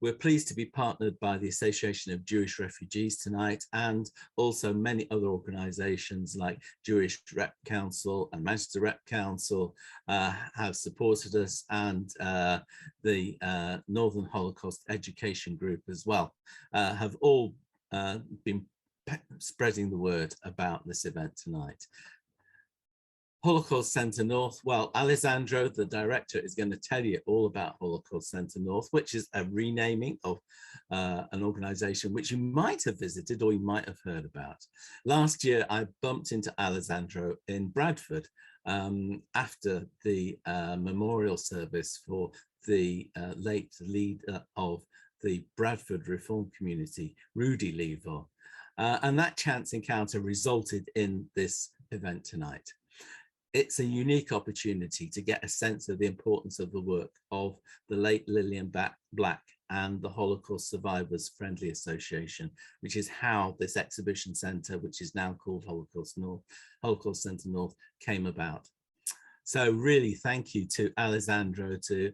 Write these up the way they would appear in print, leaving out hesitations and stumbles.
We're pleased to be partnered by the Association of Jewish Refugees tonight, and also many other organisations like Jewish Rep Council and Manchester Rep Council have supported us, and the Northern Holocaust Education Group as well have all been spreading the word about this event tonight. Holocaust Centre North, well, Alesandro, the director, is going to tell you all about Holocaust Centre North, which is a renaming of an organisation which you might have visited or you might have heard about. Last year, I bumped into Alesandro in Bradford after the memorial service for the late leader of the Bradford Reform Community, Rudy Lever. And that chance encounter resulted in this event tonight. It's a unique opportunity to get a sense of the importance of the work of the late Lilian Black and the Holocaust Survivors Friendly Association, which is how this exhibition centre, which is now called Holocaust Centre North, came about. So really thank you to Alesandro, to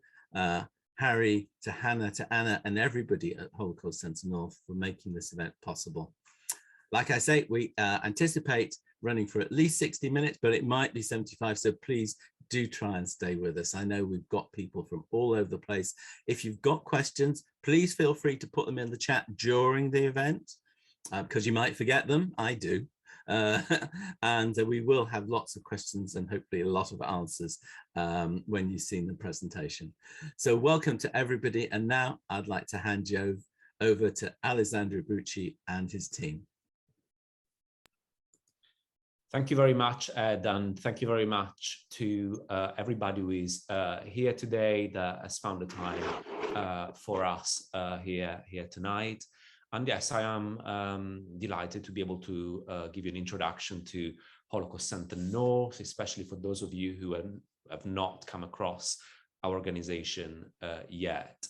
Harry, to Hanna, to Anna, and everybody at Holocaust Centre North for making this event possible. Like I say, we anticipate running for at least 60 minutes, but it might be 75. So please do try and stay with us. I know we've got people from all over the place. If you've got questions, please feel free to put them in the chat during the event, because you might forget them. I do. And we will have lots of questions and hopefully a lot of answers when you've seen the presentation. So welcome to everybody. And now I'd like to hand you over to Alesandro Bucci and his team. Thank you very much, Ed, and thank you very much to everybody who is here today that has found the time for us here tonight. And yes, I am delighted to be able to give you an introduction to Holocaust Centre North, especially for those of you who have not come across our organization yet.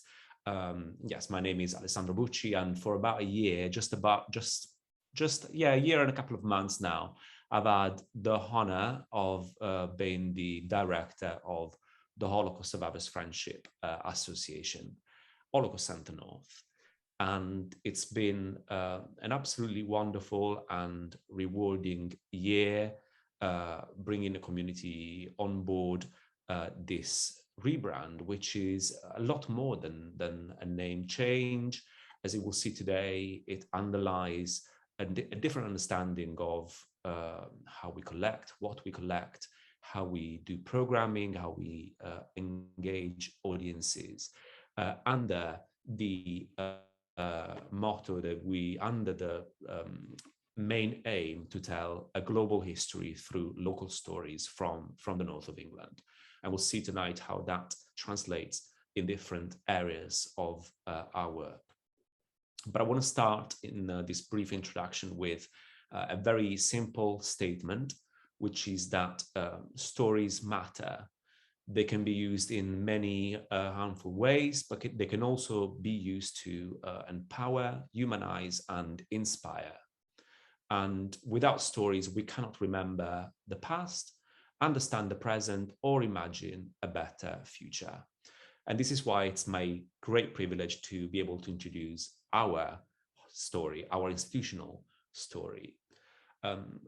Yes, my name is Alesandro Bucci, and for about a year, a year and a couple of months now, I've had the honor of being the director of the Holocaust Survivors Friendship Association, Holocaust Centre North. And it's been an absolutely wonderful and rewarding year, bringing the community on board this rebrand, which is a lot more than a name change. As you will see today, it underlies a different understanding of how we collect, what we collect, how we do programming, how we engage audiences under the motto that under the main aim to tell a global history through local stories from the north of England. And we'll see tonight how that translates in different areas of our work. But I want to start in this brief introduction with a very simple statement, which is that stories matter. They can be used in many harmful ways, but they can also be used to empower, humanize, and inspire. And without stories, we cannot remember the past, understand the present, or imagine a better future. And this is why it's my great privilege to be able to introduce our story, our institutional story.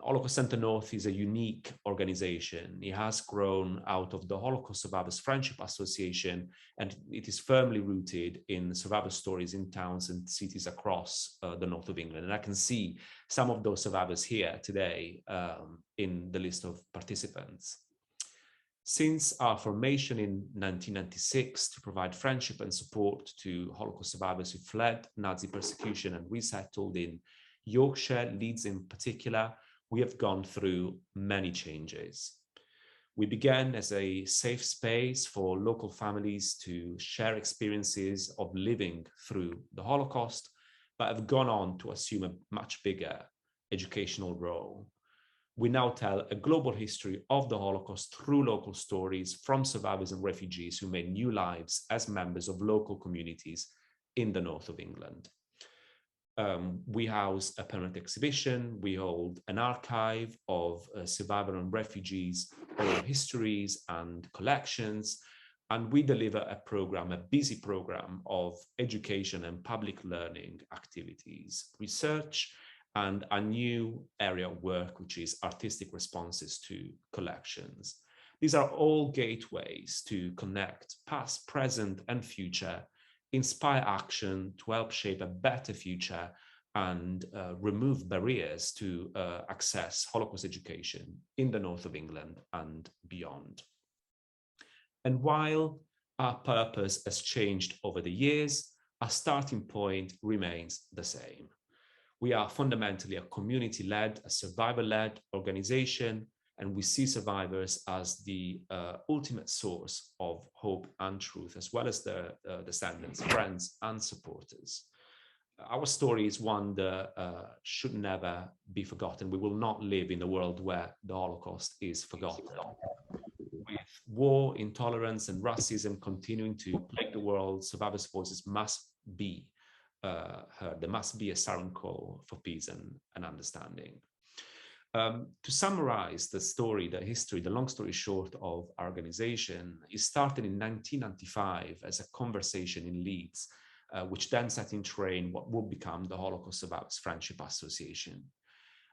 Holocaust Centre North is a unique organization. It has grown out of the Holocaust Survivors Friendship Association, and it is firmly rooted in survivor stories in towns and cities across the north of England. And I can see some of those survivors here today in the list of participants. Since our formation in 1996 to provide friendship and support to Holocaust survivors who fled Nazi persecution and resettled in Yorkshire, Leeds in particular, we have gone through many changes. We began as a safe space for local families to share experiences of living through the Holocaust, but have gone on to assume a much bigger educational role. We now tell a global history of the Holocaust through local stories from survivors and refugees who made new lives as members of local communities in the north of England. We house a permanent exhibition. We hold an archive of survivor and refugees, oral histories and collections. And we deliver a program, a busy program of education and public learning activities, research, and a new area of work, which is artistic responses to collections. These are all gateways to connect past, present, and future, inspire action to help shape a better future, and remove barriers to access Holocaust education in the north of England and beyond. And while our purpose has changed over the years, our starting point remains the same. We are fundamentally a community-led, a survivor-led organization, and we see survivors as the ultimate source of hope and truth, as well as their descendants, friends, and supporters. Our story is one that should never be forgotten. We will not live in a world where the Holocaust is forgotten. With war, intolerance, and racism continuing to plague the world, survivors' voices must be heard. There must be a siren call for peace and understanding. To summarize the story, the history, the long story short of our organization, it started in 1995 as a conversation in Leeds, which then set in train what would become the Holocaust Survivors Friendship Association.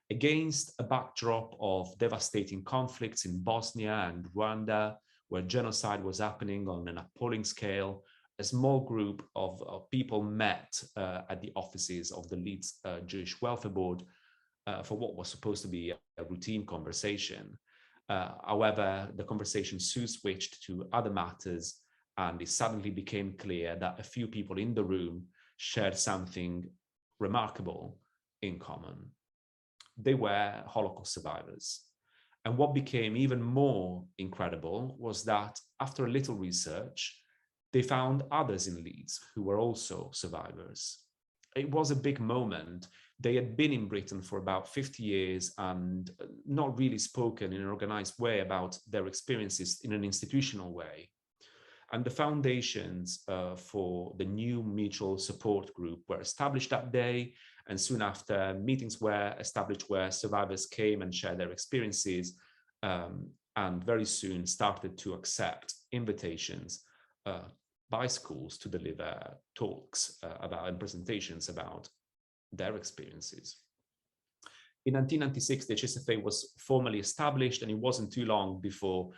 Against a backdrop of devastating conflicts in Bosnia and Rwanda, where genocide was happening on an appalling scale, a small group of people met at the offices of the Leeds Jewish Welfare Board for what was supposed to be a routine conversation. However, the conversation soon switched to other matters, and it suddenly became clear that a few people in the room shared something remarkable in common. They were Holocaust survivors. And what became even more incredible was that after a little research, they found others in Leeds who were also survivors. It was a big moment. They had been in Britain for about 50 years and not really spoken in an organized way about their experiences in an institutional way. And the foundations for the new mutual support group were established that day. And soon after, meetings were established where survivors came and shared their experiences, and very soon started to accept invitations by schools to deliver talks about and presentations about their experiences. In 1996, the HSFA was formally established, and it wasn't too long before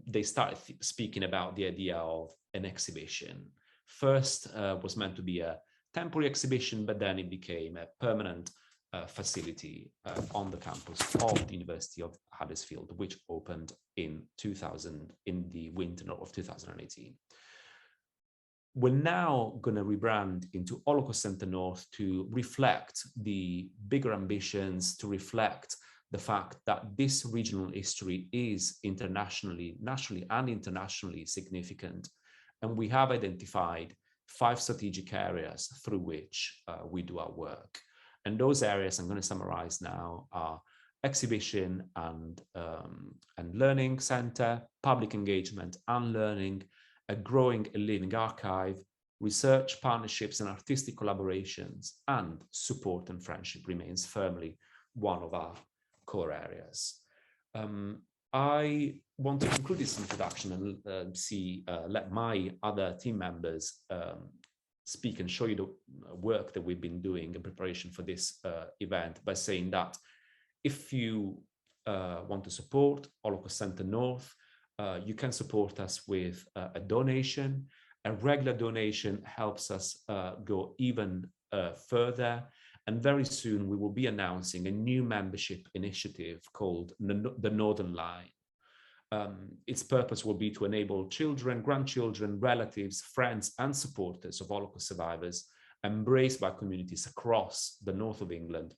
they started speaking about the idea of an exhibition. First was meant to be a temporary exhibition, but then it became a permanent facility on the campus of the University of Huddersfield, which opened in the winter of 2018. We're now going to rebrand into Holocaust Centre North to reflect the bigger ambitions, to reflect the fact that this regional history is nationally and internationally significant. And we have identified 5 strategic areas through which we do our work. And those areas I'm going to summarize now are exhibition and learning center, public engagement and learning, a growing and living archive, research, partnerships and artistic collaborations, and support and friendship remains firmly one of our core areas. I want to conclude this introduction and let my other team members speak and show you the work that we've been doing in preparation for this event by saying that if you want to support Holocaust Centre North, you can support us with a donation. A regular donation helps us go even further. And very soon we will be announcing a new membership initiative called the Northern Line. Its purpose will be to enable children, grandchildren, relatives, friends, and supporters of Holocaust survivors embraced by communities across the north of England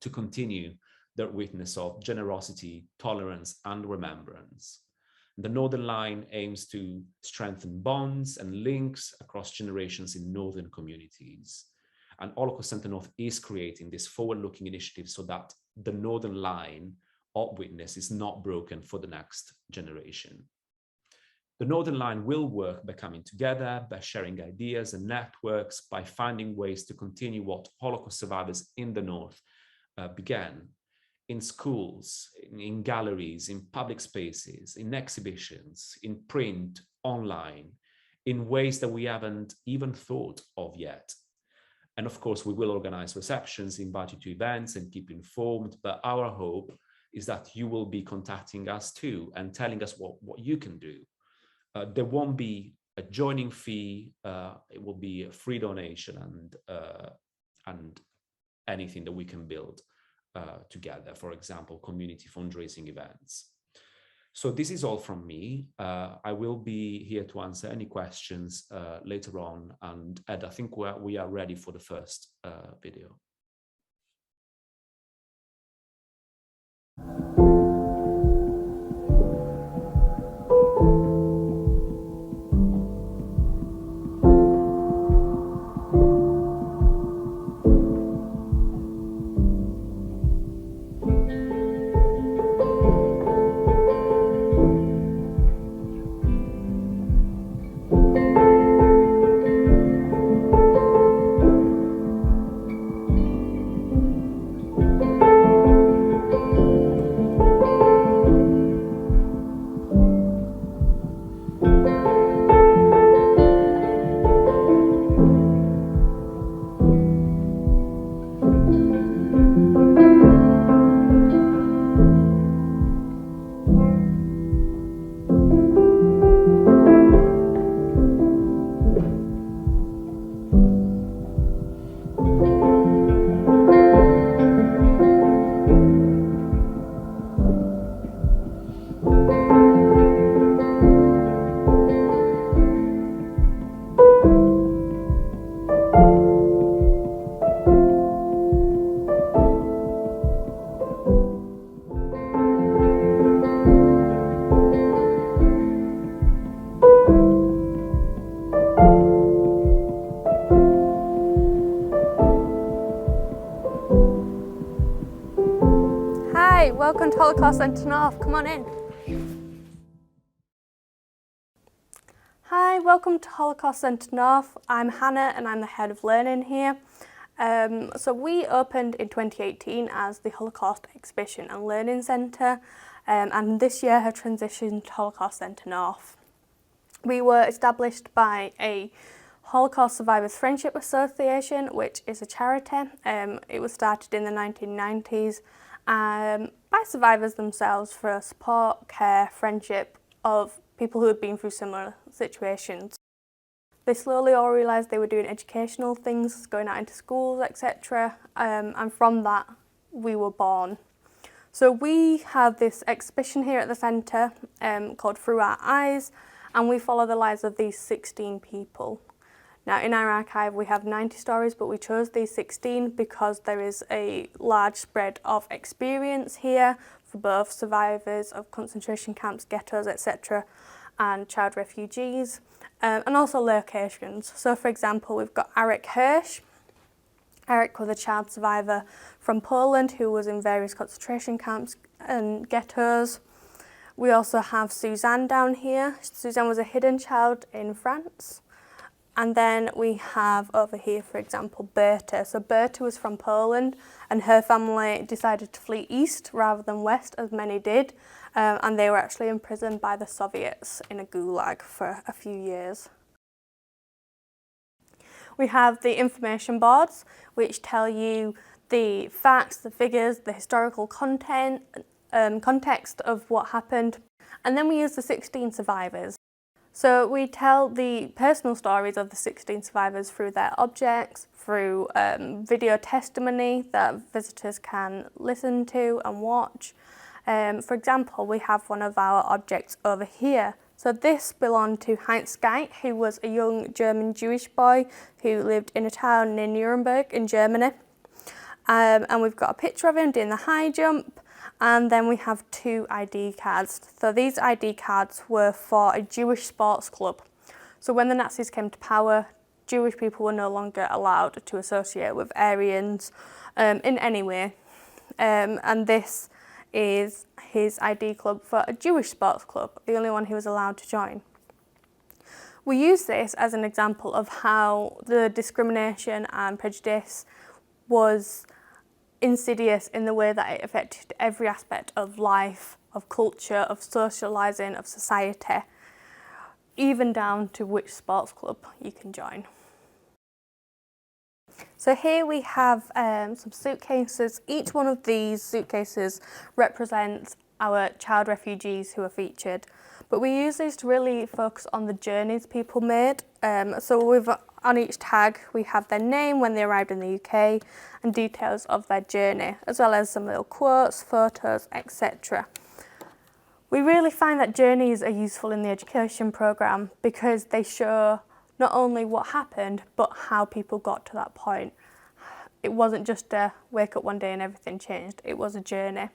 to continue their witness of generosity, tolerance, and remembrance. The Northern Line aims to strengthen bonds and links across generations in northern communities. And Holocaust Centre North is creating this forward-looking initiative so that the Northern Line of witness is not broken for the next generation. The Northern Line will work by coming together, by sharing ideas and networks, by finding ways to continue what Holocaust survivors in the North began. in schools, in galleries, in public spaces, in exhibitions, in print, online, in ways that we haven't even thought of yet. And of course, we will organize receptions, invite you to events and keep informed. But our hope is that you will be contacting us too and telling us what you can do. There won't be a joining fee. It will be a free donation and anything that we can build together, for example, community fundraising events. So this is all from me. I will be here to answer any questions later on. And Ed, I think we are ready for the first video. Welcome to Holocaust Centre North, come on in. Hi, welcome to Holocaust Centre North. I'm Hannah and I'm the head of learning here. So we opened in 2018 as the Holocaust Exhibition and Learning Centre, and this year have transitioned to Holocaust Centre North. We were established by a Holocaust Survivors Friendship Association, which is a charity. It was started in the 1990s by survivors themselves for support, care, friendship of people who had been through similar situations. They slowly all realised they were doing educational things, going out into schools, etc. And from that, we were born. So we have this exhibition here at the centre called Through Our Eyes, and we follow the lives of these 16 people. Now in our archive we have 90 stories, but we chose these 16 because there is a large spread of experience here for both survivors of concentration camps, ghettos, etc. and child refugees, and also locations. So for example, we've got Eric Hirsch. Eric was a child survivor from Poland who was in various concentration camps and ghettos. We also have Suzanne down here. Suzanne was a hidden child in France. And then we have over here, for example, Berta. So Berta was from Poland and her family decided to flee east rather than west, as many did. And they were actually imprisoned by the Soviets in a gulag for a few years. We have the information boards, which tell you the facts, the figures, the historical content, context of what happened. And then we use the 16 survivors. So we tell the personal stories of the 16 survivors through their objects, through video testimony that visitors can listen to and watch. For example, we have one of our objects over here. So this belonged to Heinz Geit, who was a young German Jewish boy who lived in a town near Nuremberg in Germany. And we've got a picture of him doing the high jump. And then we have 2 ID cards. So these ID cards were for a Jewish sports club. So when the Nazis came to power, Jewish people were no longer allowed to associate with Aryans in any way. And this is his ID club for a Jewish sports club, the only one he was allowed to join. We use this as an example of how the discrimination and prejudice was insidious in the way that it affected every aspect of life, of culture, of socialising, of society, even down to which sports club you can join. So here we have some suitcases. Each one of these suitcases represents our child refugees who are featured, but we use these to really focus on the journeys people made. So on each tag we have their name when they arrived in the UK and details of their journey, as well as some little quotes, photos, etc. We really find that journeys are useful in the education programme because they show not only what happened, but how people got to that point. It wasn't just a wake up one day and everything changed, it was a journey.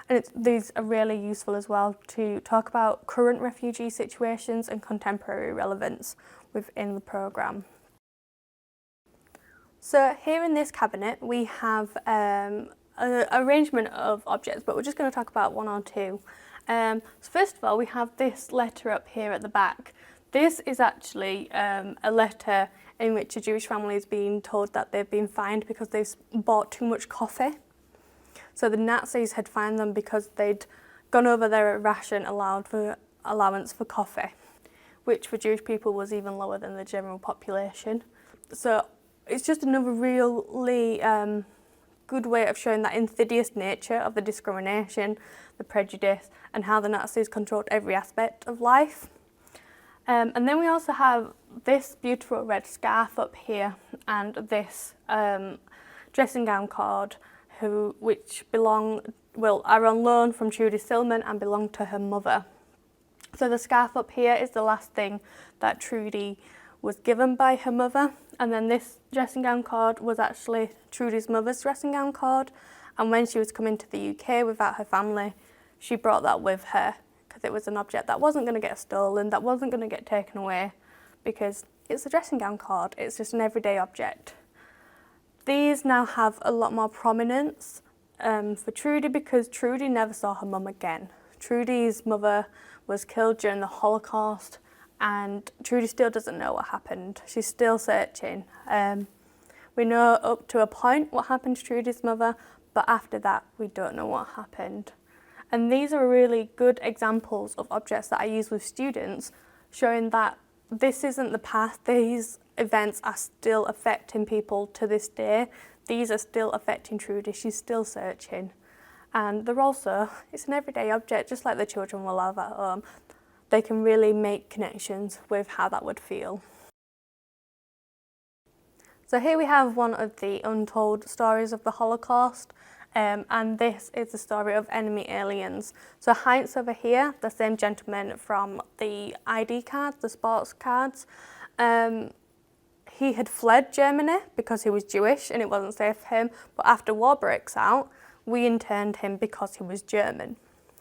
And these are really useful as well to talk about current refugee situations and contemporary relevance within the programme. So here in this cabinet we have an arrangement of objects, but we're just going to talk about one or two. So first of all, we have this letter up here at the back. This is actually a letter in which a Jewish family is being told that they've been fined because they've bought too much coffee. So the Nazis had fined them because they'd gone over their ration allowance for coffee, which for Jewish people was even lower than the general population. So it's just another really good way of showing that insidious nature of the discrimination, the prejudice, and how the Nazis controlled every aspect of life. And then we also have this beautiful red scarf up here and this dressing gown cord, which are on loan from Trudy Stillman and belong to her mother. So the scarf up here is the last thing that Trudy was given by her mother, and then this dressing gown cord was actually Trudy's mother's dressing gown cord, and when she was coming to the UK without her family, she brought that with her because it was an object that wasn't going to get stolen, that wasn't going to get taken away, because it's a dressing gown cord, it's just an everyday object. These now have a lot more prominence for Trudy because Trudy never saw her mum again. Trudy's mother was killed during the Holocaust, and Trudy still doesn't know what happened. She's still searching. We know up to a point what happened to Trudy's mother, but after that we don't know what happened. And these are really good examples of objects that I use with students, showing that this isn't the past. These events are still affecting people to this day. These are still affecting Trudy. She's still searching. And it's an everyday object, just like the children will have at home. They can really make connections with how that would feel. So here we have one of the untold stories of the Holocaust, and this is the story of enemy aliens. So Heinz over here, the same gentleman from the ID cards, the sports cards, he had fled Germany because he was Jewish and it wasn't safe for him, but after war breaks out, we interned him because he was German.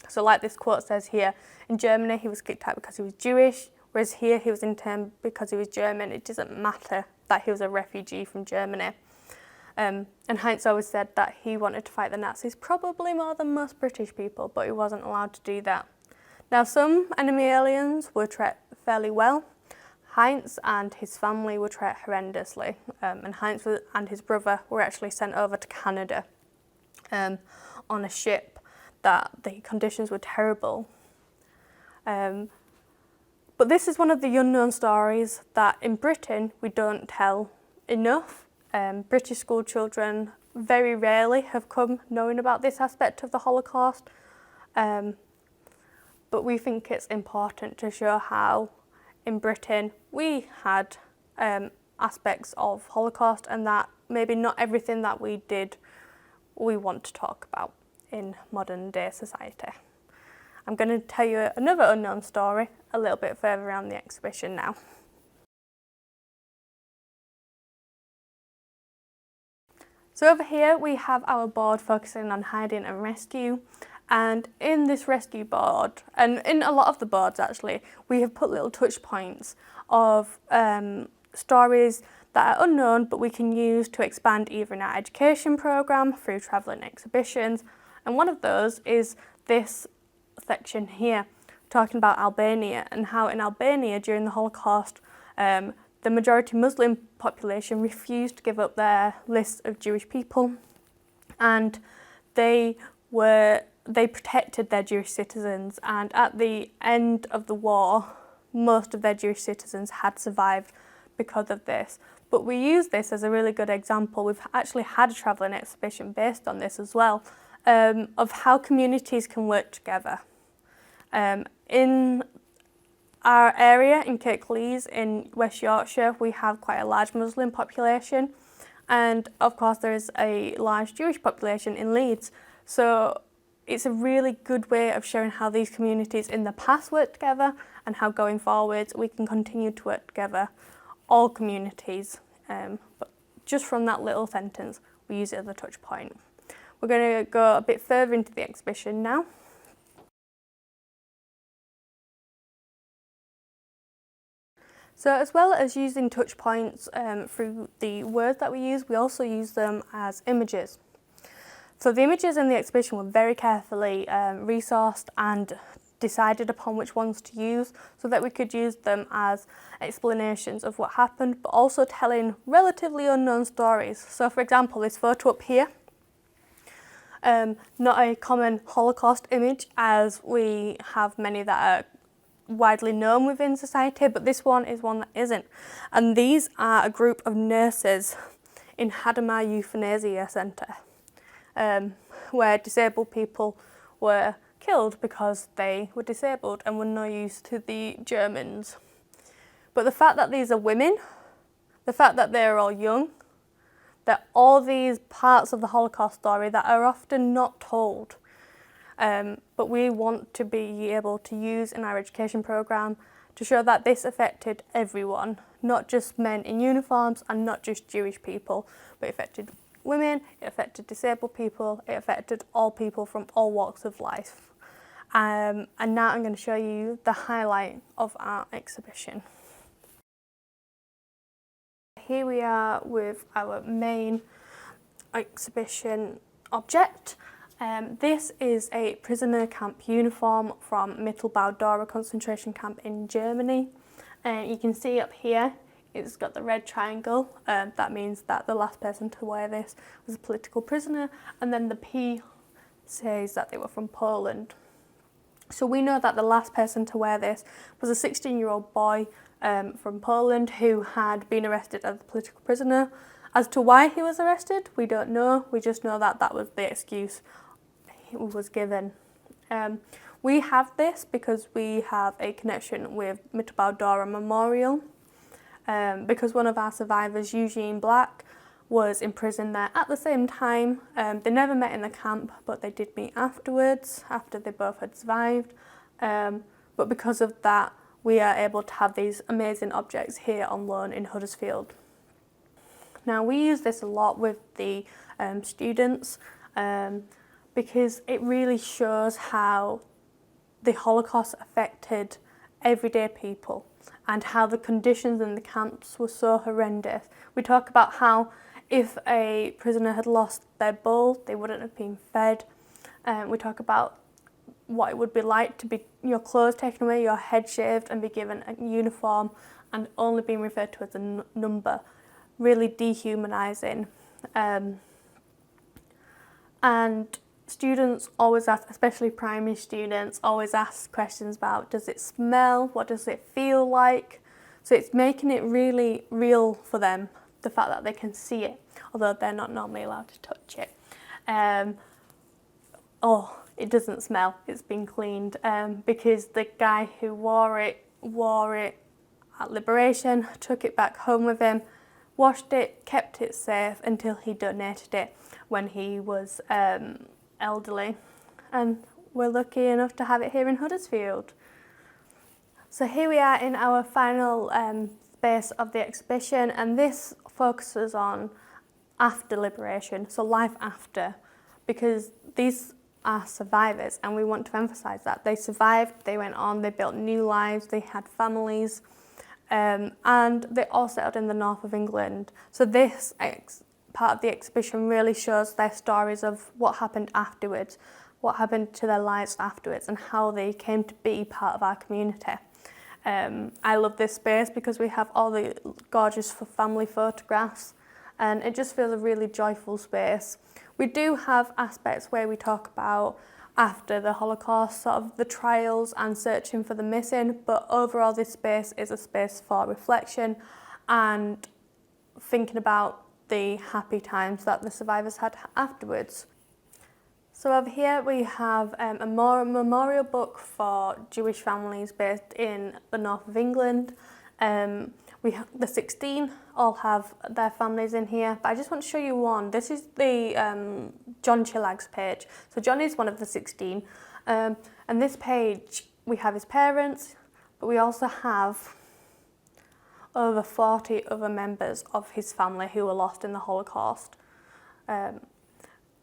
So like this quote says here, in Germany he was kicked out because he was Jewish, whereas here he was interned because he was German. It doesn't matter that he was a refugee from Germany. And Heinz always said that he wanted to fight the Nazis probably more than most British people, but he wasn't allowed to do that. Now some enemy aliens were treated fairly well. Heinz and his family were treated horrendously, and Heinz and his brother were actually sent over to Canada on a ship that the conditions were terrible. But this is one of the unknown stories that in Britain we don't tell enough. British school children very rarely have come knowing about this aspect of the Holocaust, but we think it's important to show how in Britain we had aspects of Holocaust, and that maybe not everything that we did we want to talk about in modern day society. I'm going to tell you another unknown story a little bit further around the exhibition now. So over here we have our board focusing on hiding and rescue, and in this rescue board, and in a lot of the boards actually, we have put little touch points of stories that are unknown but we can use to expand either in our education programme, through travelling exhibitions, and one of those is this section here, talking about Albania and how in Albania during the Holocaust the majority Muslim population refused to give up their list of Jewish people, and they protected their Jewish citizens, and at the end of the war most of their Jewish citizens had survived because of this. But we use this as a really good example. We've actually had a travelling exhibition based on this as well, of how communities can work together. In our area in Kirklees in West Yorkshire, we have quite a large Muslim population, and of course there is a large Jewish population in Leeds. So it's a really good way of showing how these communities in the past worked together and how going forwards we can continue to work together, all communities. But just from that little sentence, we use it as a touch point. We're going to go a bit further into the exhibition now. So as well as using touch points through the words that we use, we also use them as images. So the images in the exhibition were very carefully resourced and decided upon which ones to use so that we could use them as explanations of what happened, but also telling relatively unknown stories. So for example, this photo up here, not a common Holocaust image as we have many that are widely known within society, but this one is one that isn't. And these are a group of nurses in Hanna Euthanasia Centre, where disabled people were killed because they were disabled and were no use to the Germans. But the fact that these are women, the fact that they're all young, that all these parts of the Holocaust story that are often not told, but we want to be able to use in our education programme to show that this affected everyone, not just men in uniforms and not just Jewish people, but it affected women, it affected disabled people, it affected all people from all walks of life. And now I'm going to show you the highlight of our exhibition. Here we are with our main exhibition object. This is a prisoner camp uniform from Mittelbau-Dora concentration camp in Germany. You can see up here it's got the red triangle. That means that the last person to wear this was a political prisoner, and then the P says that they were from Poland. So we know that the last person to wear this was a 16-year-old boy from Poland who had been arrested as a political prisoner. As to why he was arrested, we don't know. We just know that that was the excuse he was given. We have this because we have a connection with Mittelbau-Dora Memorial, because one of our survivors, Lilian Black, was imprisoned there at the same time. They never met in the camp, but they did meet afterwards, after they both had survived. But because of that, we are able to have these amazing objects here on loan in Huddersfield. Now, we use this a lot with the students because it really shows how the Holocaust affected everyday people and how the conditions in the camps were so horrendous. We talk about how if a prisoner had lost their bowl, they wouldn't have been fed. We talk about what it would be like to be your clothes taken away, your head shaved and be given a uniform and only being referred to as a number. Really dehumanising. And students always ask, especially primary students, always ask questions about, does it smell? What does it feel like? So it's making it really real for them, the fact that they can see it, although they're not normally allowed to touch it. It doesn't smell, it's been cleaned, because the guy who wore it at Liberation, took it back home with him, washed it, kept it safe until he donated it when he was elderly. And we're lucky enough to have it here in Huddersfield. So here we are in our final space of the exhibition, and this focuses on after liberation, so life after, because these are survivors and we want to emphasise that. They survived, they went on, they built new lives, they had families, and they all settled in the north of England. So this part of the exhibition really shows their stories of what happened afterwards, what happened to their lives afterwards, and how they came to be part of our community. I love this space because we have all the gorgeous family photographs, and it just feels a really joyful space. We do have aspects where we talk about after the Holocaust, sort of the trials and searching for the missing, but overall this space is a space for reflection and thinking about the happy times that the survivors had afterwards. So over here we have a memorial book for Jewish families based in the north of England. The 16 all have their families in here, but I just want to show you one. This is the John Chillag's page. So John is one of the 16, and this page we have his parents, but we also have over 40 other members of his family who were lost in the Holocaust.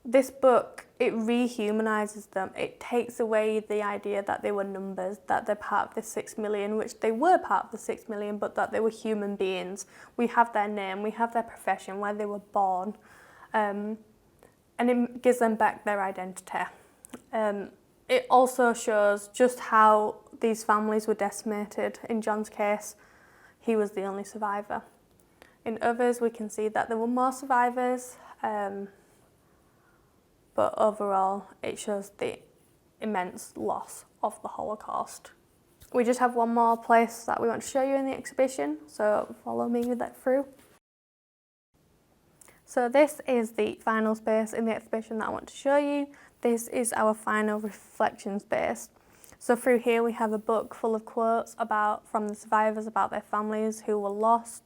This book, it rehumanises them. It takes away the idea that they were numbers, that they're part of the 6 million, which they were part of the 6 million, but that they were human beings. We have their name, we have their profession, where they were born, and it gives them back their identity. It also shows just how these families were decimated. In John's case, he was the only survivor. In others, we can see that there were more survivors, but overall it shows the immense loss of the Holocaust. We just have one more place that we want to show you in the exhibition, so follow me with that through. So this is the final space in the exhibition that I want to show you. This is our final reflection space. So through here we have a book full of quotes from the survivors about their families who were lost.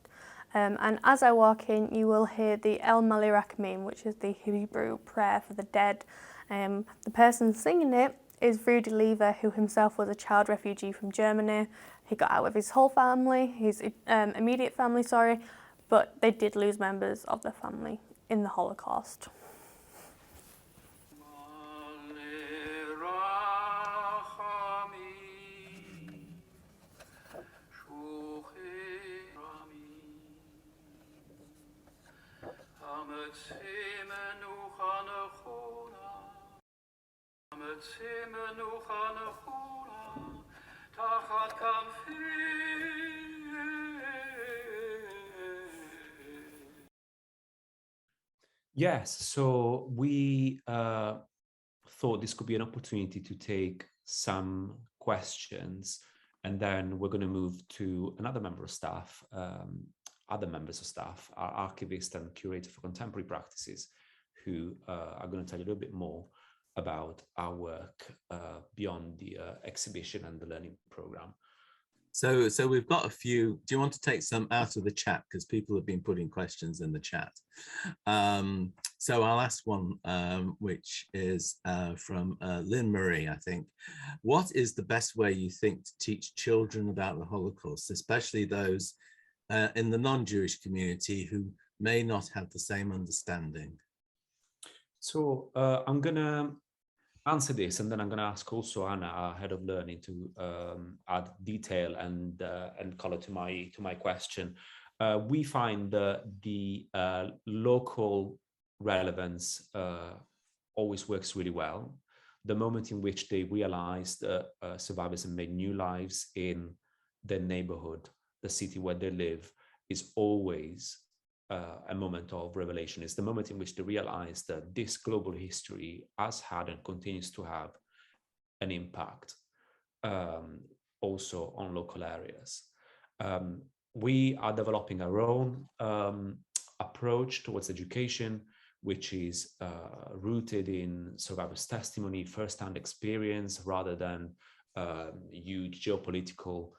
And as I walk in, you will hear the El Mali Rakamim, which is the Hebrew prayer for the dead. The person singing it is Rudy Lever, who himself was a child refugee from Germany. He got out with his whole family, his immediate family, but they did lose members of their family in the Holocaust. Yes, so we thought this could be an opportunity to take some questions, and then we're going to move to another member of staff, other members of staff, our archivist and curator for contemporary practices, who are going to tell you a little bit more about our work beyond the exhibition and the learning program. So we've got a few. Do you want to take some out of the chat? Because people have been putting questions in the chat. So I'll ask one, which is from Lynn Marie, I think. What is the best way you think to teach children about the Holocaust, especially those in the non-Jewish community who may not have the same understanding? So I'm going to answer this, and then I'm going to ask also Anna, our head of learning, to add detail and color to my question. We find the local relevance always works really well. The moment in which they realize that survivors have made new lives in their neighborhood, the city where they live, is always a moment of revelation. It's the moment in which they realize that this global history has had and continues to have an impact also on local areas. We are developing our own approach towards education, which is rooted in survivors' testimony, first-hand experience, rather than huge geopolitical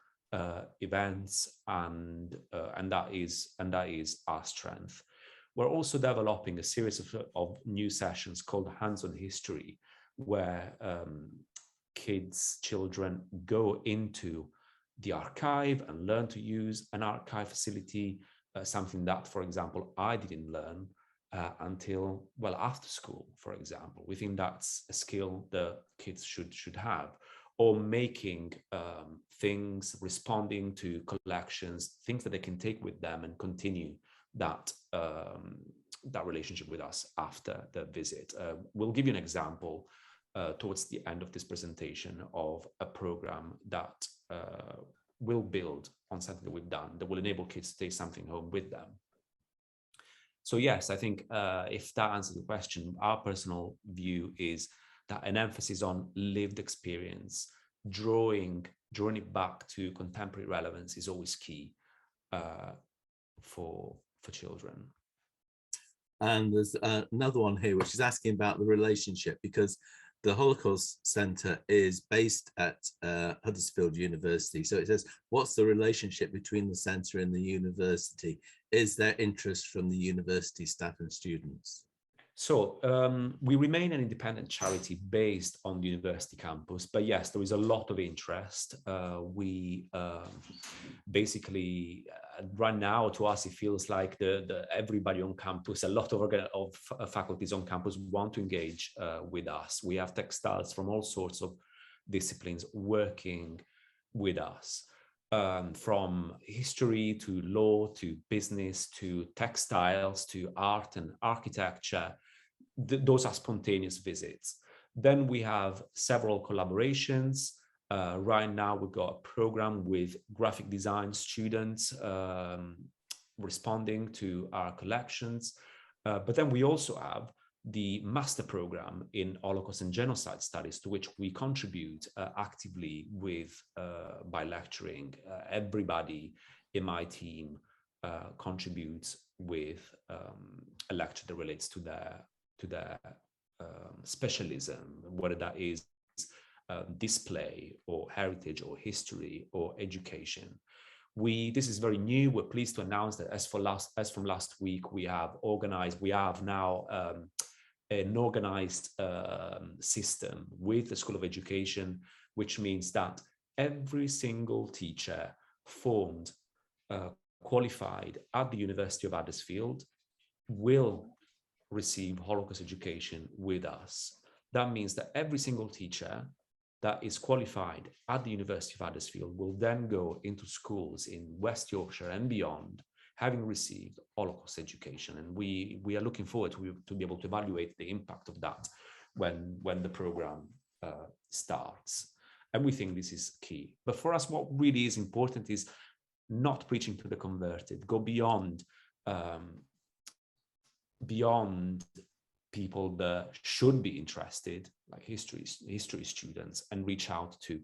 events, and that is our strength. We're also developing a series of new sessions called Hands-on History, where children go into the archive and learn to use an archive facility, something that, for example, I didn't learn until after school, for example. We think that's a skill that kids should have. Or making things, responding to collections, things that they can take with them and continue that relationship with us after the visit. We'll give you an example towards the end of this presentation of a program that will build on something that we've done that will enable kids to take something home with them. So yes, I think if that answers the question, our personal view is that an emphasis on lived experience, drawing it back to contemporary relevance is always key for children. And there's another one here which is asking about the relationship, because the Holocaust Centre is based at Huddersfield University. So it says, what's the relationship between the centre and the university? Is there interest from the university staff and students? So we remain an independent charity based on the university campus, but yes, there is a lot of interest. We basically, right now, to us, it feels like everybody on campus, a lot of faculties on campus want to engage with us. We have textiles from all sorts of disciplines working with us. From history to law to business to textiles to art and architecture. Those are spontaneous visits. Then we have several collaborations. Right now we've got a program with graphic design students responding to our collections. But then we also have the master program in Holocaust and Genocide Studies, to which we contribute actively by lecturing. Everybody in my team contributes with a lecture that relates to their specialism, whether that is display or heritage or history or education. This is very new. We're pleased to announce that as from last week, we have now an organized system with the School of Education, which means that every single teacher formed, qualified at the University of Huddersfield will receive Holocaust education with us. That means that every single teacher that is qualified at the University of Huddersfield will then go into schools in West Yorkshire and beyond, having received Holocaust education. And we are looking forward to be able to evaluate the impact of that when the program starts. And we think this is key. But for us, what really is important is not preaching to the converted, go beyond people that should be interested, like history students, and reach out to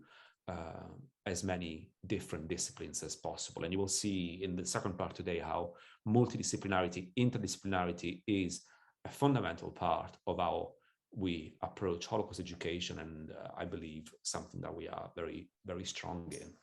as many different disciplines as possible. And you will see in the second part today how multidisciplinarity, interdisciplinarity is a fundamental part of how we approach Holocaust education, and I believe something that we are very, very strong in.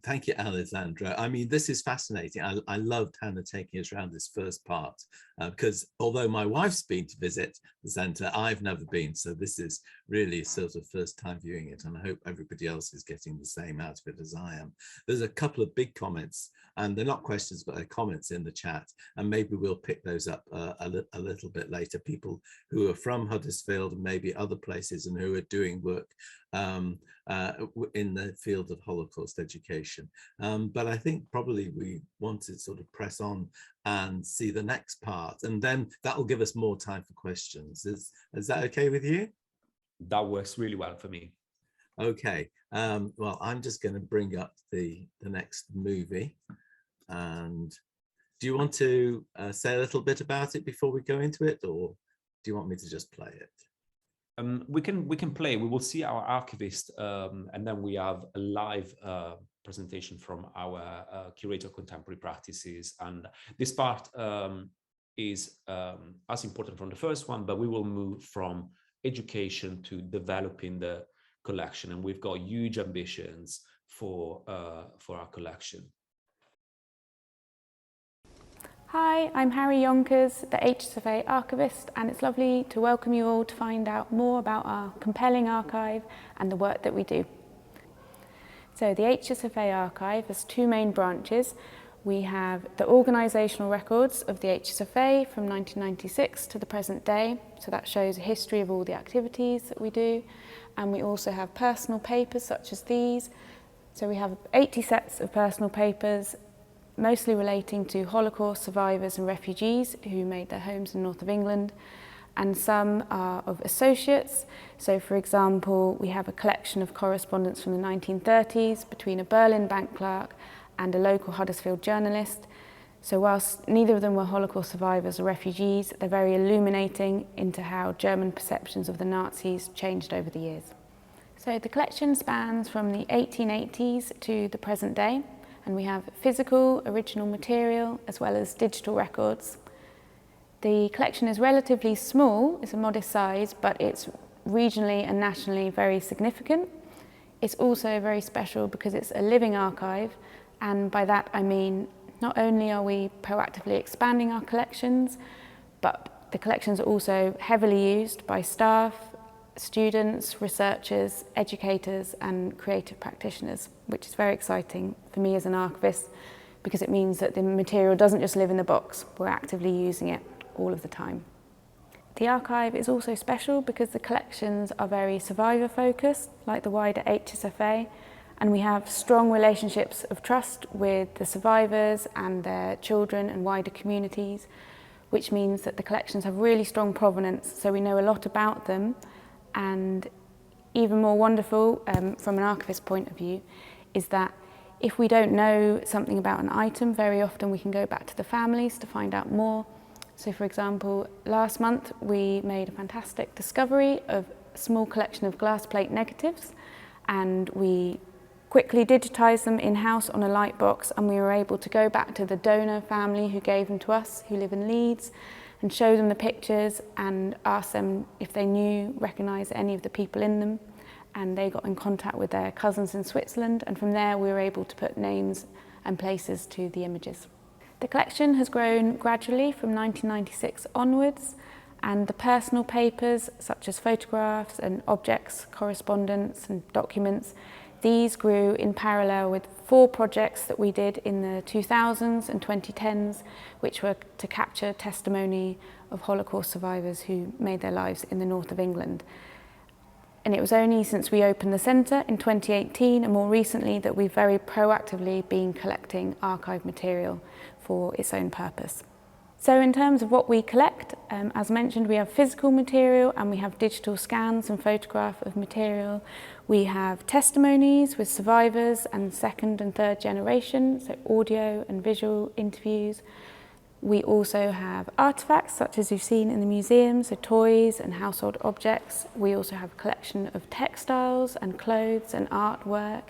Thank you, Alesandro. I mean, this is fascinating. I loved Hanna taking us around this first part because although my wife's been to visit the centre, I've never been. So this is really sort of first time viewing it. And I hope everybody else is getting the same out of it as I am. There's a couple of big comments, and they're not questions, but they're comments in the chat. And maybe we'll pick those up a little bit later. People who are from Huddersfield and maybe other places and who are doing work in the field of Holocaust education. But I think probably we want to sort of press on and see the next part, and then that will give us more time for questions. Is that okay with you? That works really well for me. Okay, well, I'm just going to bring up the next movie. And do you want to say a little bit about it before we go into it, or do you want me to just play it? We can play. We will see our archivist, and then we have a live presentation from our curator of contemporary practices. And this part is as important from the first one, but we will move from education to developing the collection, and we've got huge ambitions for our collection. Hi, I'm Harry Yonkers, the HSFA archivist, and it's lovely to welcome you all to find out more about our compelling archive and the work that we do. So the HSFA archive has two main branches. We have the organisational records of the HSFA from 1996 to the present day, so that shows a history of all the activities that we do, and we also have personal papers such as these. So we have 80 sets of personal papers, mostly relating to Holocaust survivors and refugees who made their homes in the north of England, and some are of associates. So for example, we have a collection of correspondence from the 1930s between a Berlin bank clerk and a local Huddersfield journalist. So whilst neither of them were Holocaust survivors or refugees, they're very illuminating into how German perceptions of the Nazis changed over the years. So the collection spans from the 1880s to the present day, and we have physical, original material, as well as digital records. The collection is relatively small, it's a modest size, but it's regionally and nationally very significant. It's also very special because it's a living archive, and by that I mean not only are we proactively expanding our collections, but the collections are also heavily used by staff, students, researchers, educators and creative practitioners, which is very exciting for me as an archivist because it means that the material doesn't just live in the box, we're actively using it all of the time. The archive is also special because the collections are very survivor focused, like the wider HSFA, and we have strong relationships of trust with the survivors and their children and wider communities, which means that the collections have really strong provenance, so we know a lot about them. And even more wonderful from an archivist point of view is that if we don't know something about an item, very often we can go back to the families to find out more. So for example, last month we made a fantastic discovery of a small collection of glass plate negatives, and we quickly digitised them in-house on a light box, and we were able to go back to the donor family who gave them to us, who live in Leeds, and show them the pictures and ask them if they recognised any of the people in them. And they got in contact with their cousins in Switzerland, and from there we were able to put names and places to the images. The collection has grown gradually from 1996 onwards, and the personal papers such as photographs and objects, correspondence and documents, these grew in parallel with 4 projects that we did in the 2000s and 2010s, which were to capture testimony of Holocaust survivors who made their lives in the north of England. And it was only since we opened the centre in 2018 and more recently that we've very proactively been collecting archive material for its own purpose. So in terms of what we collect, as mentioned, we have physical material and we have digital scans and photograph of material. We have testimonies with survivors and second and third generation, so audio and visual interviews. We also have artefacts such as you've seen in the museum, so toys and household objects. We also have a collection of textiles and clothes and artwork.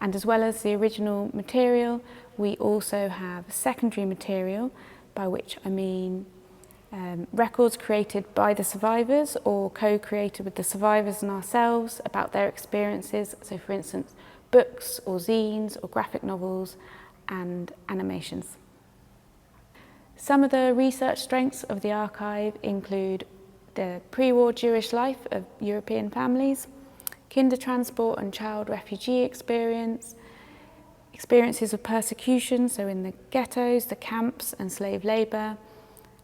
And as well as the original material, we also have secondary material, by which I mean records created by the survivors or co-created with the survivors and ourselves about their experiences. So for instance, books or zines or graphic novels and animations. Some of the research strengths of the archive include the pre-war Jewish life of European families, kinder transport and child refugee experiences of persecution, so in the ghettos, the camps and slave labour,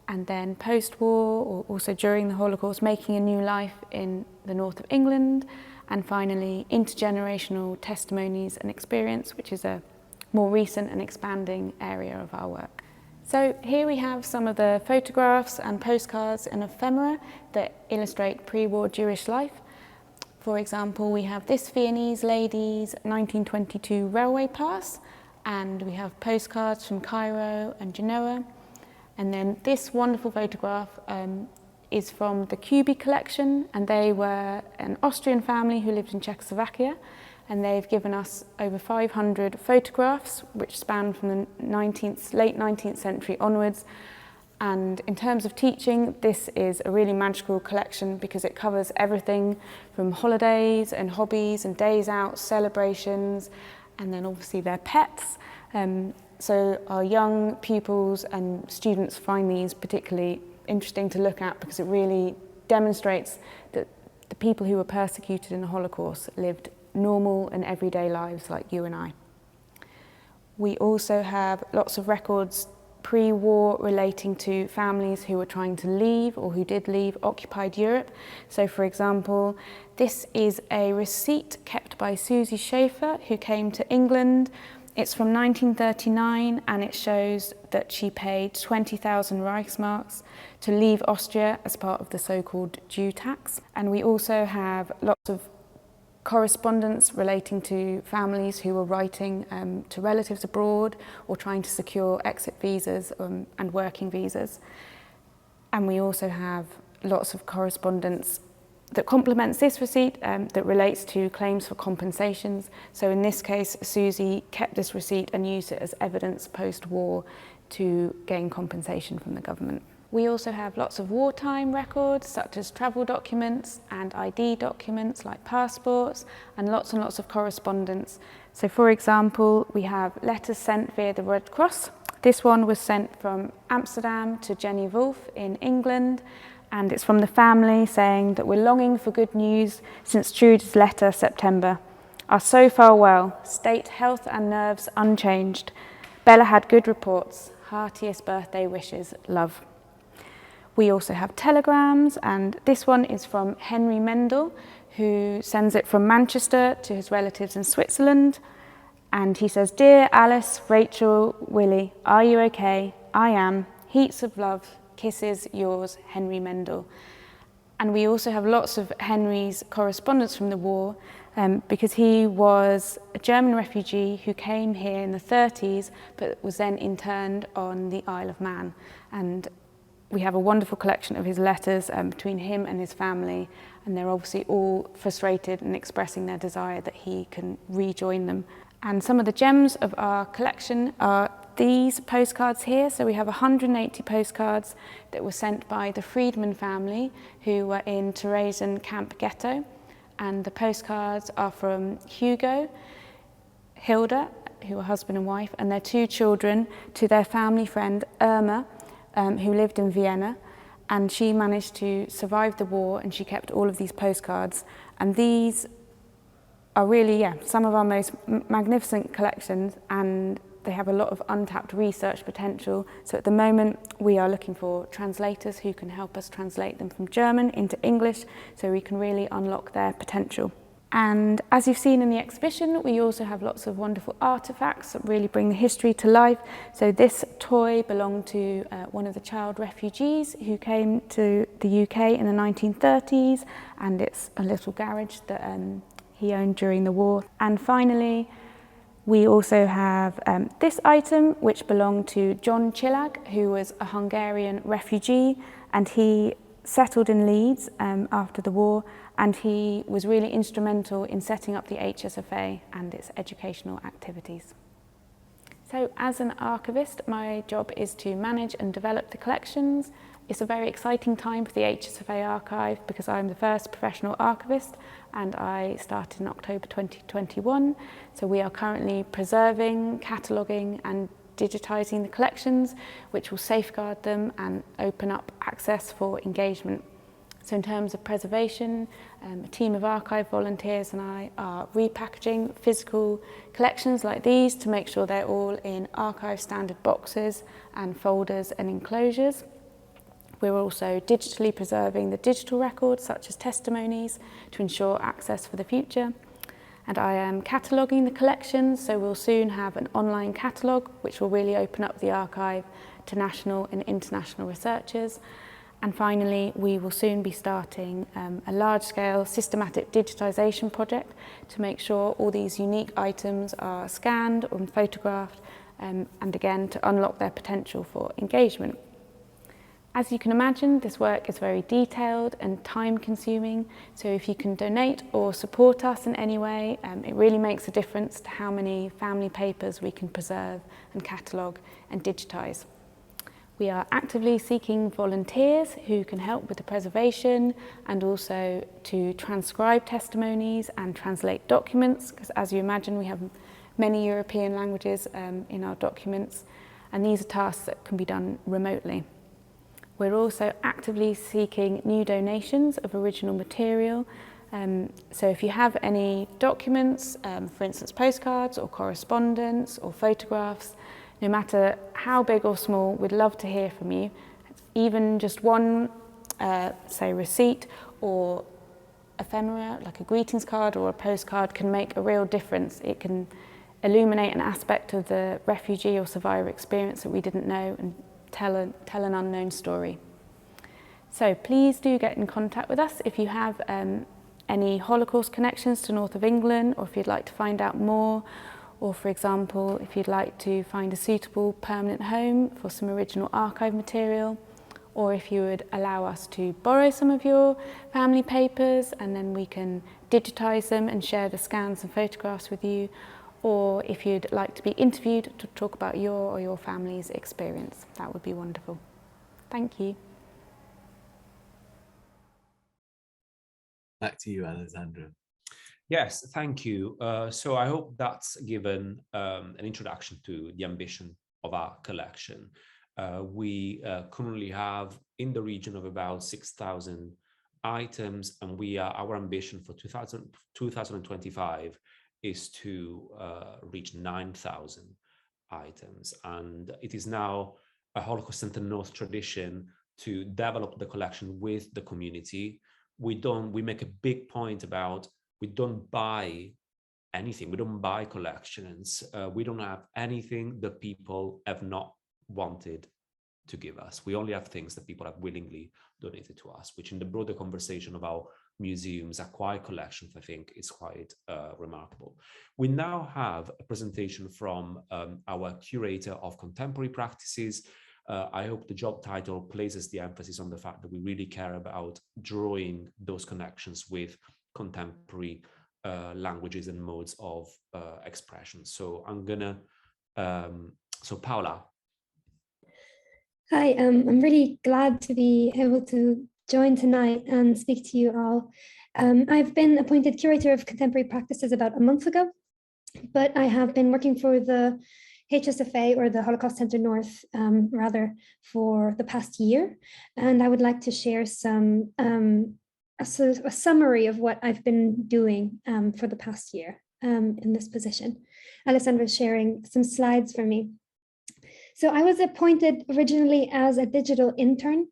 and then post-war or also during the Holocaust, making a new life in the north of England, and finally intergenerational testimonies and experience, which is a more recent and expanding area of our work. So here we have some of the photographs and postcards and ephemera that illustrate pre-war Jewish life. For example, we have this Viennese lady's 1922 railway pass, and we have postcards from Cairo and Genoa. And then this wonderful photograph is from the Cubi collection, and they were an Austrian family who lived in Czechoslovakia, and they've given us over 500 photographs which span from the late 19th century onwards. And in terms of teaching, this is a really magical collection because it covers everything from holidays and hobbies and days out, celebrations, and then obviously their pets. So our young pupils and students find these particularly interesting to look at because it really demonstrates that the people who were persecuted in the Holocaust lived normal and everyday lives like you and I. We also have lots of records pre-war relating to families who were trying to leave or who did leave occupied Europe. So for example, this is a receipt kept by Susie Schaefer who came to England. It's from 1939 and it shows that she paid 20,000 Reichsmarks to leave Austria as part of the so-called Jew tax. And we also have lots of correspondence relating to families who were writing to relatives abroad or trying to secure exit visas and working visas. And we also have lots of correspondence that complements this receipt that relates to claims for compensations. So in this case, Susie kept this receipt and used it as evidence post-war to gain compensation from the government. We also have lots of wartime records, such as travel documents and ID documents like passports, and lots of correspondence. So for example, we have letters sent via the Red Cross. This one was sent from Amsterdam to Jenny Wolf in England, and it's from the family saying that we're longing for good news since Trude's letter September. Are so far well, state health and nerves unchanged. Bella had good reports, heartiest birthday wishes, love. We also have telegrams, and this one is from Henry Mendel, who sends it from Manchester to his relatives in Switzerland. And he says, "Dear Alice, Rachel, Willie, are you okay? I am. Heaps of love. Kisses, yours, Henry Mendel." And we also have lots of Henry's correspondence from the war, because he was a German refugee who came here in the 30s, but was then interned on the Isle of Man. And we have a wonderful collection of his letters between him and his family, and they're obviously all frustrated and expressing their desire that he can rejoin them. And some of the gems of our collection are these postcards here. So we have 180 postcards that were sent by the Friedman family, who were in Theresian Camp Ghetto. And the postcards are from Hugo, Hilda, who are husband and wife, and their 2 children, to their family friend Irma, who lived in Vienna, and she managed to survive the war, and she kept all of these postcards. And these are really, some of our most magnificent collections, and they have a lot of untapped research potential. So at the moment, we are looking for translators who can help us translate them from German into English, so we can really unlock their potential. And as you've seen in the exhibition, we also have lots of wonderful artefacts that really bring the history to life. So this toy belonged to one of the child refugees who came to the UK in the 1930s, and it's a little garage that he owned during the war. And finally, we also have this item, which belonged to John Chillag, who was a Hungarian refugee, and he settled in Leeds after the war, and he was really instrumental in setting up the HSFA and its educational activities. So as an archivist, my job is to manage and develop the collections. It's a very exciting time for the HSFA archive because I'm the first professional archivist, and I started in October 2021. So we are currently preserving, cataloguing and digitising the collections, which will safeguard them and open up access for engagement. So in terms of preservation, a team of archive volunteers and I are repackaging physical collections like these to make sure they're all in archive standard boxes and folders and enclosures. We're also digitally preserving the digital records, such as testimonies, to ensure access for the future. And I am cataloguing the collections, so we'll soon have an online catalogue, which will really open up the archive to national and international researchers. And finally, we will soon be starting a large-scale systematic digitisation project to make sure all these unique items are scanned and photographed, and again, to unlock their potential for engagement. As you can imagine, this work is very detailed and time-consuming, so if you can donate or support us in any way, it really makes a difference to how many family papers we can preserve and catalogue and digitise. We are actively seeking volunteers who can help with the preservation and also to transcribe testimonies and translate documents, because as you imagine, we have many European languages in our documents, and these are tasks that can be done remotely. We're also actively seeking new donations of original material. So if you have any documents, for instance postcards or correspondence or photographs, no matter how big or small, we'd love to hear from you. Even just one, say, receipt or ephemera, like a greetings card or a postcard, can make a real difference. It can illuminate an aspect of the refugee or survivor experience that we didn't know and tell an unknown story. So please do get in contact with us if you have any Holocaust connections to North of England, or if you'd like to find out more, or for example, if you'd like to find a suitable permanent home for some original archive material, or if you would allow us to borrow some of your family papers and then we can digitize them and share the scans and photographs with you, or if you'd like to be interviewed to talk about your or your family's experience, that would be wonderful. Thank you. Back to you, Alesandro. Yes, thank you. So I hope that's given an introduction to the ambition of our collection. We currently have in the region of about 6,000 items, and our ambition for 2025 is to reach 9,000 items. And it is now a Holocaust Centre North tradition to develop the collection with the community. We make a big point about we don't buy anything. We don't buy collections. We don't have anything that people have not wanted to give us. We only have things that people have willingly donated to us, which in the broader conversation about museums, acquired collections, I think is quite remarkable. We now have a presentation from our curator of contemporary practices. I hope the job title places the emphasis on the fact that we really care about drawing those connections with contemporary languages and modes of expression. So I'm gonna, so Paula. Hi, I'm really glad to be able to join tonight and speak to you all. I've been appointed curator of contemporary practices about a month ago, but I have been working for the HSFA, or the Holocaust Centre North, rather, for the past year. And I would like to share some a summary of what I've been doing for the past year in this position. Alesandro is sharing some slides for me. So I was appointed originally as a digital intern,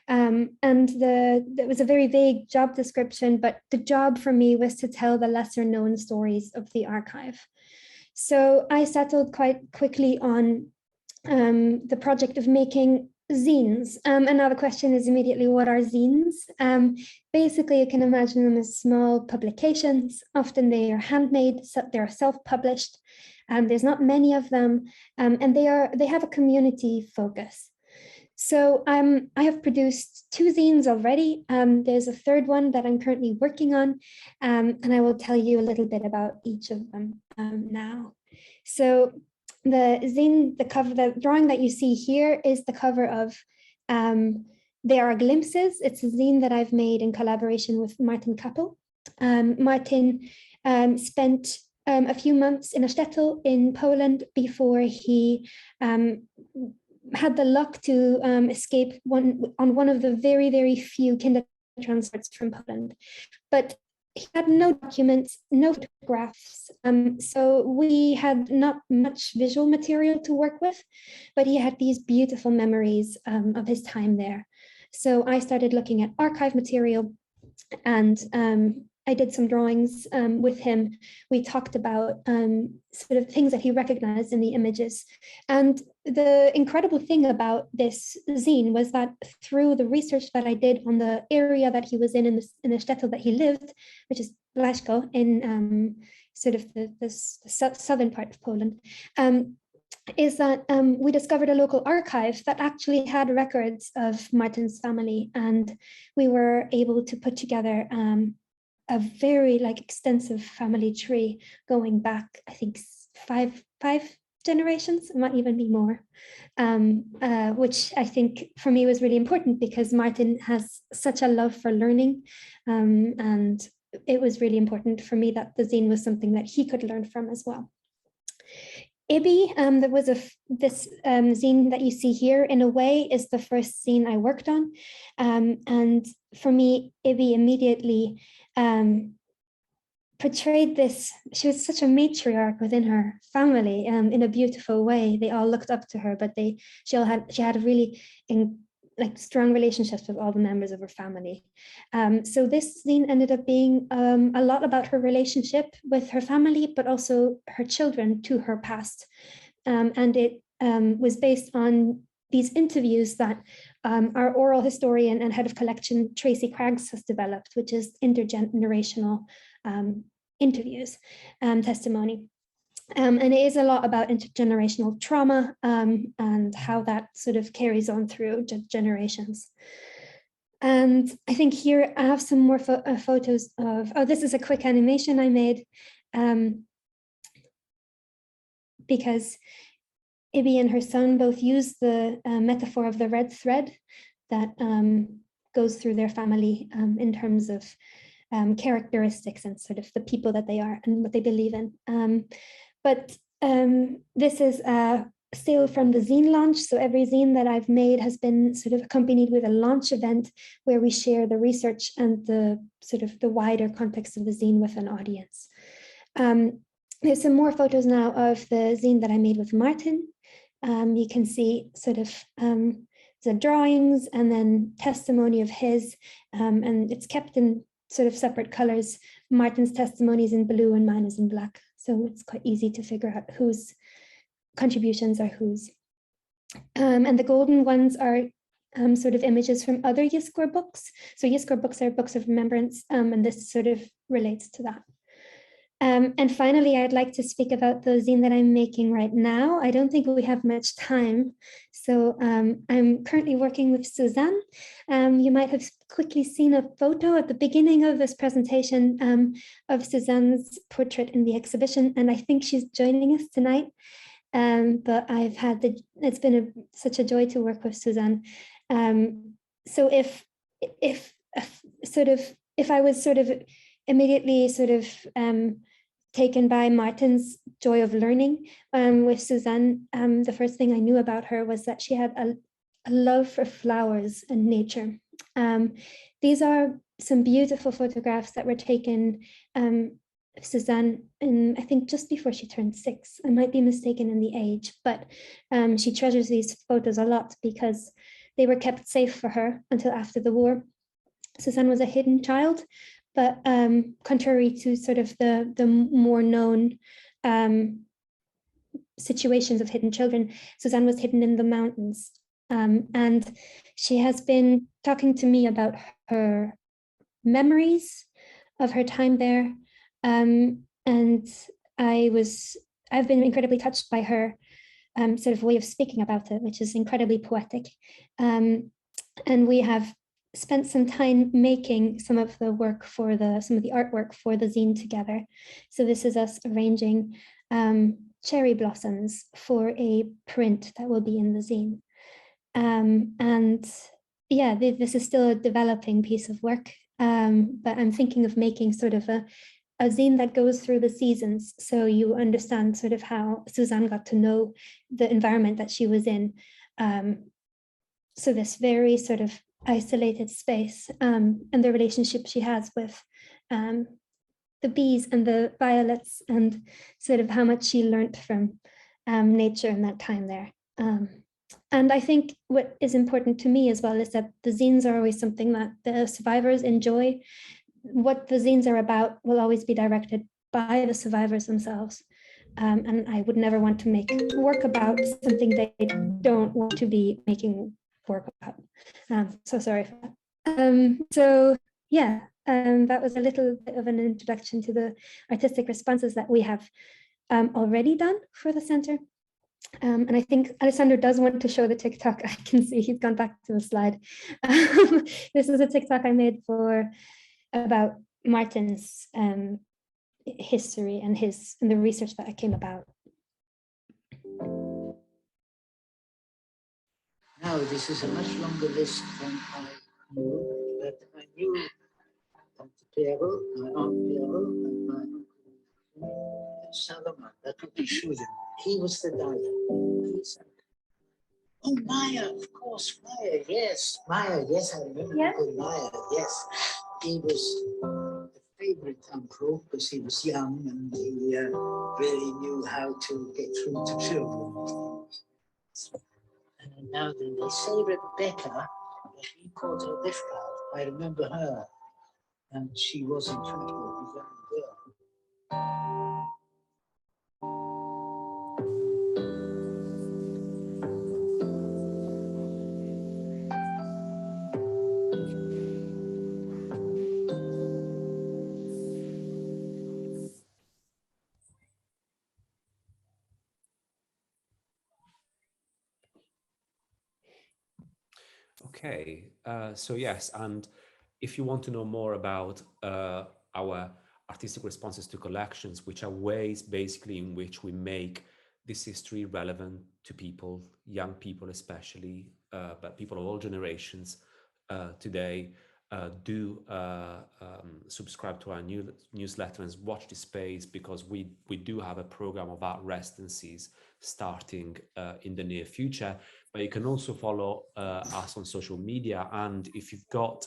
and that was a very vague job description, but the job for me was to tell the lesser known stories of the archive. So I settled quite quickly on the project of making zines. And now the question is immediately, what are zines? Basically, you can imagine them as small publications. Often they are handmade, so they're self-published. There's not many of them, and they have a community focus. So I have produced 2 zines already. There's a third one that I'm currently working on, and I will tell you a little bit about each of them now. So the zine, the drawing that you see here is the cover of There Are Glimpses. It's a zine that I've made in collaboration with Martin Kappel. Martin spent a few months in a shtetl in Poland before he had the luck to escape on one of the very, very few kinder transports from Poland. But he had no documents, no photographs, so we had not much visual material to work with, but he had these beautiful memories of his time there. So I started looking at archive material, and I did some drawings with him. We talked about sort of things that he recognized in the images. And the incredible thing about this zine was that through the research that I did on the area that he was in the shtetl that he lived, which is Blaszko, in sort of the southern part of Poland, is that we discovered a local archive that actually had records of Martin's family. And we were able to put together a very extensive family tree going back, I think, five generations, it might even be more, which I think for me was really important because Martin has such a love for learning, and it was really important for me that the zine was something that he could learn from as well. Ibi, there was this zine that you see here, in a way, is the first zine I worked on. And for me, Ibi immediately portrayed this. She was such a matriarch within her family in a beautiful way. They all looked up to her, but she had a really strong relationships with all the members of her family. So this zine ended up being a lot about her relationship with her family, but also her children to her past. And it was based on these interviews that our oral historian and head of collection Tracy Craggs has developed, which is intergenerational interviews, testimony. And it is a lot about intergenerational trauma and how that sort of carries on through generations. And I think here I have some more photos of, oh, this is a quick animation I made because Ibby and her son both use the metaphor of the red thread that goes through their family in terms of characteristics and sort of the people that they are and what they believe in. But this is still from the zine launch. So every zine that I've made has been sort of accompanied with a launch event where we share the research and the sort of the wider context of the zine with an audience. There's some more photos now of the zine that I made with Martin. You can see sort of the drawings and then testimony of his, and it's kept in sort of separate colors. Martin's testimony is in blue and mine is in black. So it's quite easy to figure out whose contributions are whose. And the golden ones are sort of images from other Yiskor books. So Yiskor books are books of remembrance, and this sort of relates to that. And finally, I'd like to speak about the zine that I'm making right now. I don't think we have much time. So I'm currently working with Suzanne. You might have quickly seen a photo at the beginning of this presentation of Suzanne's portrait in the exhibition, and I think she's joining us tonight. But it's been such a joy to work with Suzanne. So if I was sort of immediately sort of taken by Martin's joy of learning with Suzanne, the first thing I knew about her was that she had a love for flowers and nature. These are some beautiful photographs that were taken Suzanne in, I think, just before she turned 6. I might be mistaken in the age, but she treasures these photos a lot because they were kept safe for her until after the war. Suzanne was a hidden child, but contrary to sort of the more known situations of hidden children, Suzanne was hidden in the mountains. And she has been talking to me about her memories of her time there. And I've been incredibly touched by her sort of way of speaking about it, which is incredibly poetic. And we have spent some time making some of the work for some of the artwork for the zine together. So this is us arranging cherry blossoms for a print that will be in the zine. And yeah, this is still a developing piece of work, but I'm thinking of making sort of a zine that goes through the seasons, so you understand sort of how Suzanne got to know the environment that she was in. So this very sort of isolated space and the relationship she has with the bees and the violets and sort of how much she learned from nature in that time there. And I think what is important to me as well is that the zines are always something that the survivors enjoy. What the zines are about will always be directed by the survivors themselves. And I would never want to make work about something they don't want to be making work about. So sorry for that. So yeah, that was a little bit of an introduction to the artistic responses that we have already done for the center. And I think Alessandro does want to show the TikTok. I can see he's gone back to the slide. This is a TikTok I made about Martin's history and the research that came about. Now, this is a much longer list than I knew, but I knew Aunt Piero, my Aunt Piero, and my Uncle Salomon. That would be Shulim. He was the dyer. Oh, Maya, of course, Maya, yes. Maya, yes, I remember Maya, yes. He was the favorite uncle because he was young and he really knew how to get through to children. And now they say Rebecca, but he called her Rivka. I remember her, and she was in fact a young girl. Okay, so yes, and if you want to know more about our artistic responses to collections, which are ways basically in which we make this history relevant to people, young people especially, but people of all generations today, do subscribe to our newsletter and watch this space, because we do have a program of art residencies starting in the near future. But you can also follow us on social media, and if you've got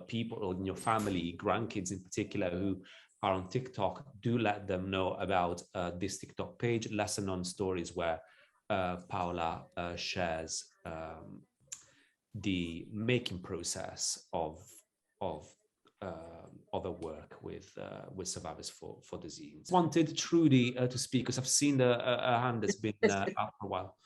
people in your family, grandkids in particular, who are on TikTok, do let them know about this TikTok page, Lesson on Stories, where Paula shares the making process of other work with survivors for the zines. Wanted Trudy to speak, because I've seen a hand that's been up for a while.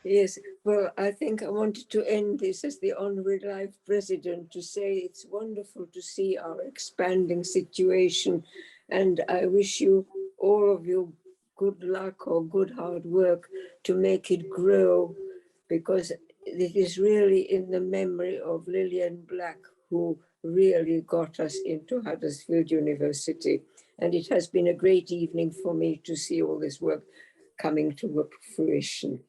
Yes, well, I think I wanted to end this as the Honorary Life President to say it's wonderful to see our expanding situation, and I wish you, all of you, good luck or good hard work to make it grow, because it is really in the memory of Lilian Black, who really got us into Huddersfield University. And it has been a great evening for me to see all this work coming to fruition.